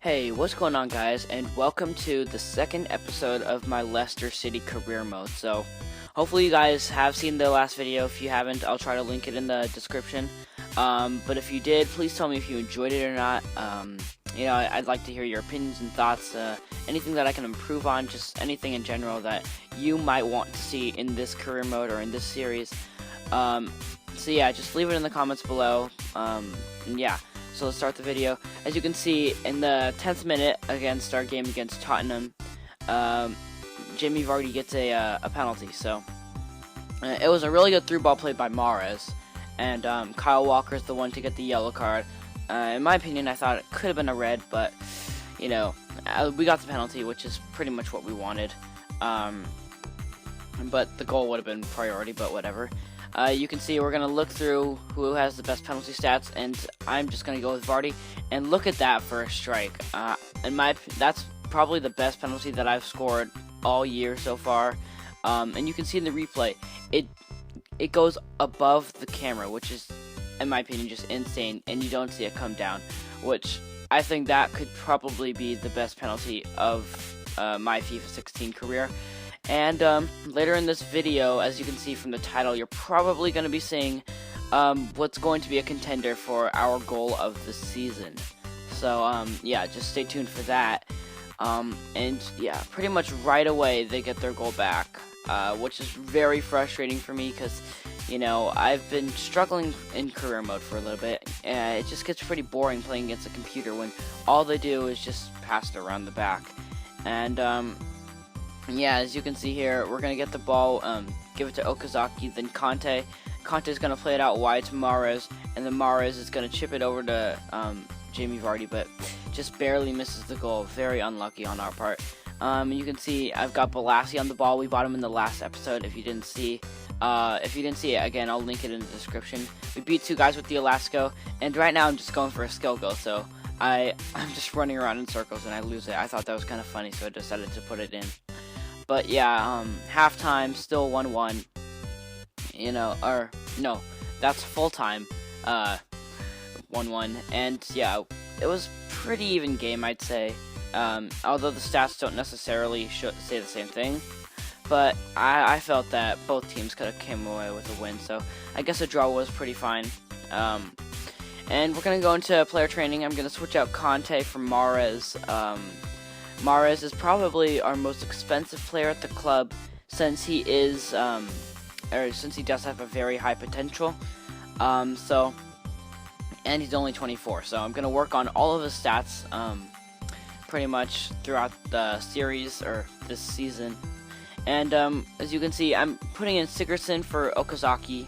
Hey, what's going on, guys, and welcome to the second episode of my Leicester City career mode. So, hopefully you guys have seen the last video. If you haven't, I'll try to link it in the description. But if you did, please tell me if you enjoyed it or not. I'd like to hear your opinions and thoughts, anything that I can improve on, just anything in general that you might want to see in this career mode or in this series. So yeah, just leave it in the comments below, So let's start the video. As you can see, in the 10th minute against our game against Tottenham, Jamie Vardy gets a penalty. So it was a really good through ball played by Mahrez, and Kyle Walker's the one to get the yellow card. In my opinion, I thought it could have been a red, but we got the penalty, which is pretty much what we wanted. But the goal would have been priority, but whatever. You can see we're going to look through who has the best penalty stats, and I'm just going to go with Vardy. And look at that for a strike. That's probably the best penalty that I've scored all year so far. And you can see in the replay, it goes above the camera, which is, in my opinion, just insane. And you don't see it come down, which I think that could probably be the best penalty of my FIFA 16 career. And later in this video, as you can see from the title, you're probably going to be seeing what's going to be a contender for our goal of the season. So just stay tuned for that. Pretty much right away they get their goal back, which is very frustrating for me because, I've been struggling in career mode for a little bit. It just gets pretty boring playing against a computer when all they do is just pass it around the back. And as you can see here, we're going to get the ball, give it to Okazaki, then Conte. Conte's going to play it out wide to Mahrez, and then Mahrez is going to chip it over to Jamie Vardy, but just barely misses the goal. Very unlucky on our part. You can see I've got Balassi on the ball. We bought him in the last episode. If you didn't see it, again, I'll link it in the description. We beat two guys with the Elasco, and right now I'm just going for a skill goal, so I'm just running around in circles and I lose it. I thought that was kind of funny, so I decided to put it in. But halftime, still 1-1, that's full time, 1-1, and it was pretty even game, I'd say, although the stats don't necessarily say the same thing, but I felt that both teams could have came away with a win, so I guess a draw was pretty fine. And we're going to go into player training. I'm going to switch out Conte for Mahrez. Mahrez is probably our most expensive player at the club since he is, since he does have a very high potential. And he's only 24. So I'm gonna work on all of his stats, pretty much throughout the series or this season. And as you can see, I'm putting in Sigurdsson for Okazaki,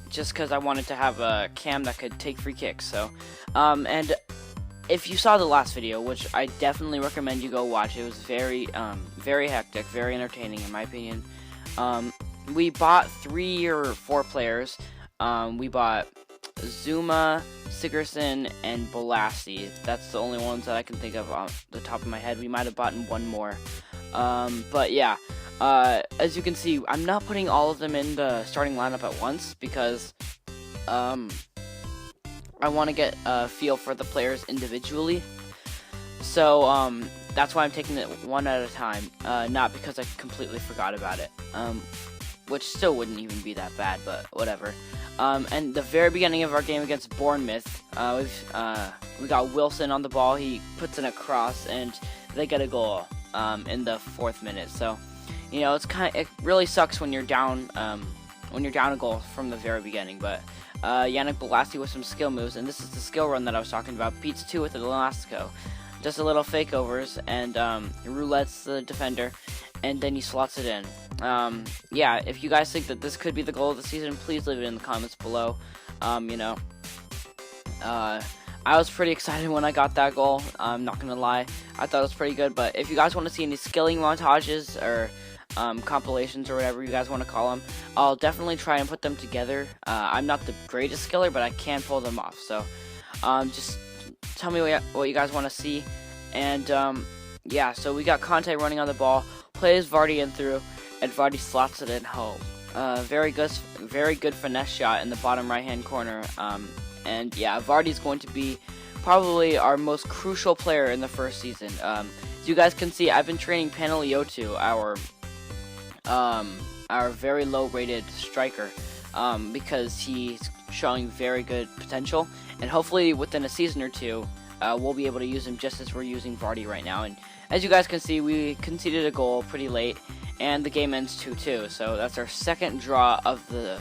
just because I wanted to have a cam that could take free kicks. So, and if you saw the last video, which I definitely recommend you go watch, it was very hectic, very entertaining in my opinion. We bought 3 or 4 players. We bought Zuma, Sigurdsson, and Balassi. That's the only ones that I can think of on the top of my head. We might have bought one more. As you can see, I'm not putting all of them in the starting lineup at once because I want to get a feel for the players individually. So, that's why I'm taking it one at a time, not because I completely forgot about it, which still wouldn't even be that bad, but whatever. And the very beginning of our game against Bournemouth, we got Wilson on the ball. He puts in a cross, and they get a goal in the 4th minute. So, it really sucks when you're down a goal from the very beginning, but Yannick Balassi with some skill moves, and this is the skill run that I was talking about. Beats 2 with the Elasco. Just a little fake overs, and roulette's the defender, and then he slots it in. If you guys think that this could be the goal of the season, please leave it in the comments below. I was pretty excited when I got that goal. I'm not gonna lie, I thought it was pretty good. But if you guys want to see any skilling montages or compilations or whatever you guys want to call them, I'll definitely try and put them together. I'm not the greatest skiller, but I can pull them off. So just tell me what you guys want to see. And so we got Conte running on the ball, plays Vardy in through, and Vardy slots it in home. Very good finesse shot in the bottom right hand corner. And yeah, Vardy's going to be probably our most crucial player in the first season. As you guys can see, I've been training Paneliotu, our very low-rated striker, because he's showing very good potential, and hopefully within a season or two, we'll be able to use him just as we're using Vardy right now. And as you guys can see, we conceded a goal pretty late, and the game ends 2-2. So that's our second draw of the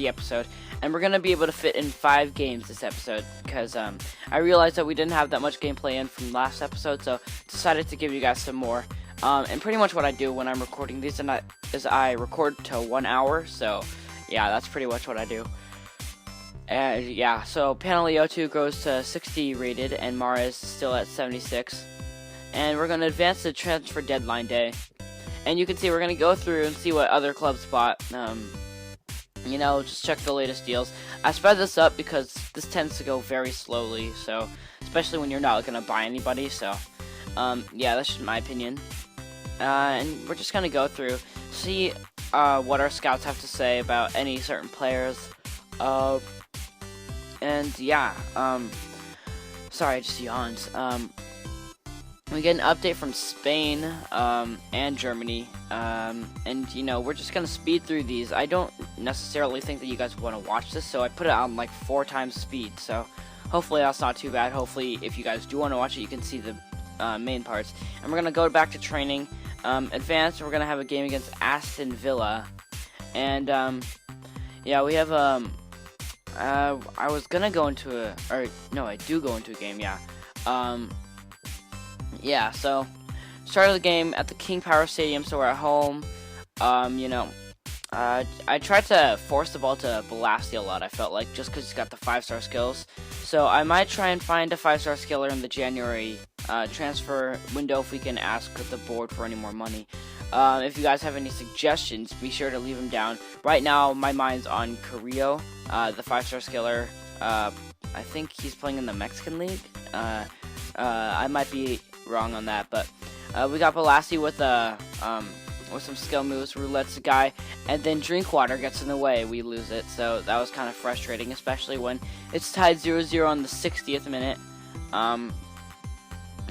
episode, and we're gonna be able to fit in 5 games this episode because I realized that we didn't have that much gameplay in from last episode, so decided to give you guys some more. And pretty much what I do when I'm recording these is I record to 1 hour. So yeah, that's pretty much what I do. And yeah, so Paneliotu goes to 60 rated, and Mara is still at 76. And we're going to advance to transfer deadline day. And you can see we're going to go through and see what other clubs bought. You know, just check the latest deals. I sped this up because this tends to go very slowly, so especially when you're not going to buy anybody. So yeah, that's just my opinion. And we're just going to go through, see what our scouts have to say about any certain players. And yeah, sorry, I just yawned. We get an update from Spain and Germany, and you know, we're just gonna speed through these. I don't necessarily think that you guys want to watch this, so I put it on like 4 times speed, so hopefully that's not too bad. Hopefully if you guys do want to watch it, you can see the main parts. And we're gonna go back to training, advanced. We're gonna have a game against Aston Villa, and yeah, we have I was gonna go into I do go into a game, yeah. Yeah, so start of the game at the King Power Stadium, so we're at home. You know, I tried to force the ball to Balassi a lot, I felt like, just because he's got the 5-star skills. So I might try and find a 5-star skiller in the January transfer window if we can ask the board for any more money. If you guys have any suggestions, be sure to leave them down. Right now, my mind's on Carrillo, the 5-star skiller. I think he's playing in the Mexican League. I might be wrong on that, but we got Balassi with some skill moves. Roulette's the guy, and then Drinkwater gets in the way. We lose it, so that was kind of frustrating, especially when it's tied 0-0 on the 60th minute.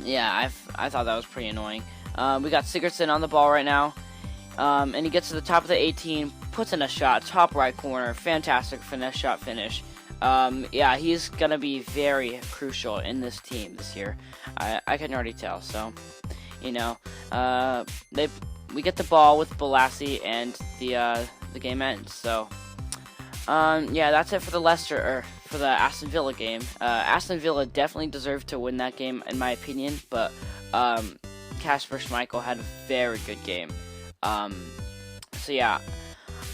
Yeah, I thought that was pretty annoying. We got Sigurdsson on the ball right now, and he gets to the top of the 18, puts in a shot, top right corner, fantastic finesse shot finish. Yeah, he's gonna be very crucial in this team this year. I can already tell. So, you know, we get the ball with Balassi, and the game ends. So, yeah, that's it for the for the Aston Villa game. Aston Villa definitely deserved to win that game, in my opinion. But Kasper Schmeichel had a very good game. So yeah.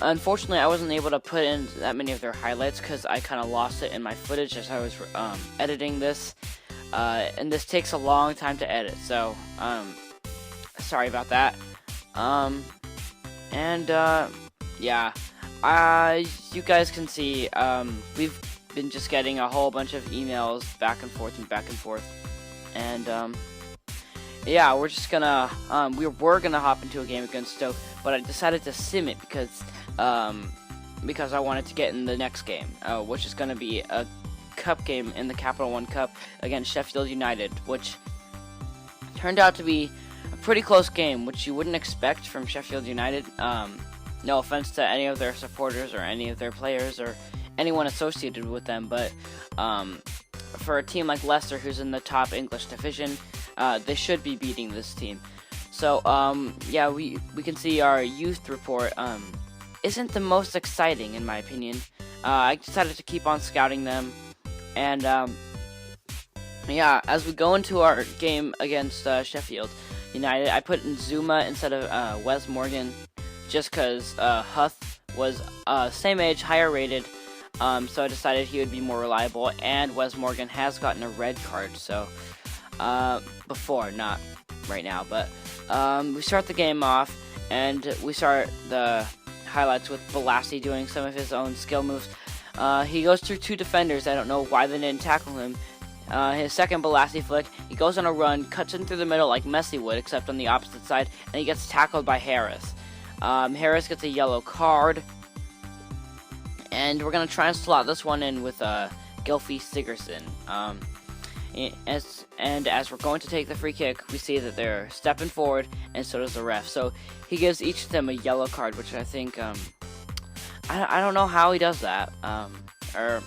Unfortunately, I wasn't able to put in that many of their highlights because I kind of lost it in my footage as I was editing this. And this takes a long time to edit, so sorry about that. Yeah, you guys can see we've been just getting a whole bunch of emails back and forth, and yeah, we're just gonna we were gonna hop into a game against Stoke, but I decided to sim it because I wanted to get in the next game, which is gonna be a cup game in the Capital One Cup against Sheffield United, which turned out to be a pretty close game, which you wouldn't expect from Sheffield United. No offense to any of their supporters or any of their players or anyone associated with them, but for a team like Leicester, who's in the top English division, they should be beating this team. So yeah, we can see our youth report isn't the most exciting, in my opinion. I decided to keep on scouting them, and yeah, as we go into our game against Sheffield United, I put in Zuma instead of Wes Morgan, just because Huth was same age, higher rated, so I decided he would be more reliable, and Wes Morgan has gotten a red card, so before, not right now, but we start the game off, and we start the highlights with Balassi doing some of his own skill moves. He goes through 2 defenders. I don't know why they didn't tackle him. His second Balassi flick, he goes on a run, cuts in through the middle like Messi would, except on the opposite side, and he gets tackled by Harris. Harris gets a yellow card, and we're going to try and slot this one in with Gylfi Sigurdsson. As we're going to take the free kick, we see that they're stepping forward, and so does the ref. So he gives each of them a yellow card, which I think I don't know how he does that, or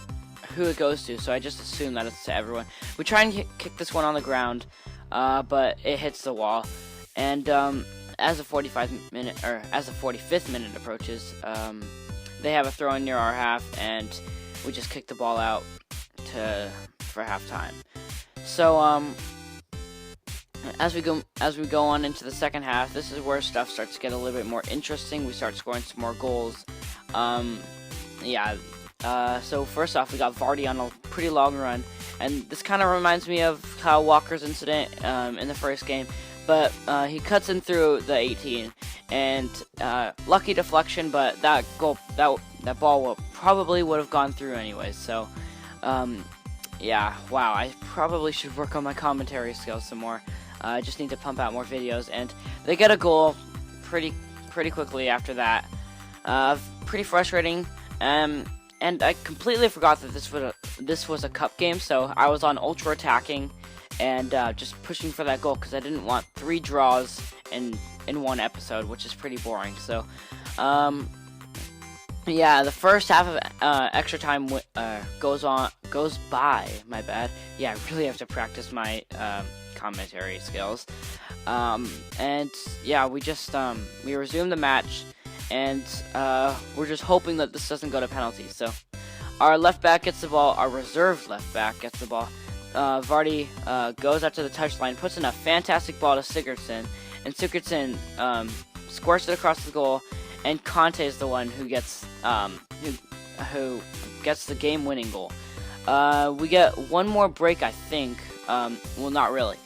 who it goes to. So I just assume that it's to everyone. We try and kick this one on the ground, but it hits the wall. And as the 45th minute approaches, they have a throw in near our half, and we just kick the ball out for halftime. So as we go on into the second half, this is where stuff starts to get a little bit more interesting. We start scoring some more goals. So first off, we got Vardy on a pretty long run, and this kind of reminds me of Kyle Walker's incident in the first game. But he cuts in through the 18, and lucky deflection, but that ball probably would have gone through anyways. So yeah, wow, I probably should work on my commentary skills some more. I just need to pump out more videos, and they get a goal pretty quickly after that. Pretty frustrating. And I completely forgot that this was a cup game, so I was on ultra attacking and just pushing for that goal because I didn't want 3 draws in one episode, which is pretty boring. So yeah, the first half of extra time goes by. My bad. Yeah, I really have to practice my commentary skills. And yeah, we resume the match, and we're just hoping that this doesn't go to penalties. So our left back gets the ball. Our reserve left back gets the ball. Vardy goes out to the touchline, puts in a fantastic ball to Sigurdsson, and Sigurdsson squirts it across the goal. And Conte is the one who gets who gets the game-winning goal. We get one more break, I think. Well, not really.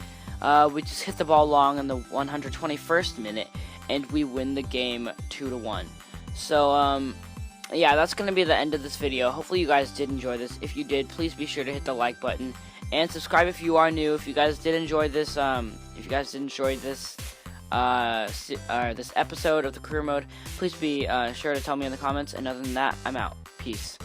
We just hit the ball long in the 121st minute, and we win the game 2-1. So yeah, that's gonna be the end of this video. Hopefully, you guys did enjoy this. If you did, please be sure to hit the like button and subscribe if you are new. If you guys did enjoy this, this episode of the career mode, please be sure to tell me in the comments. And other than that, I'm out. Peace.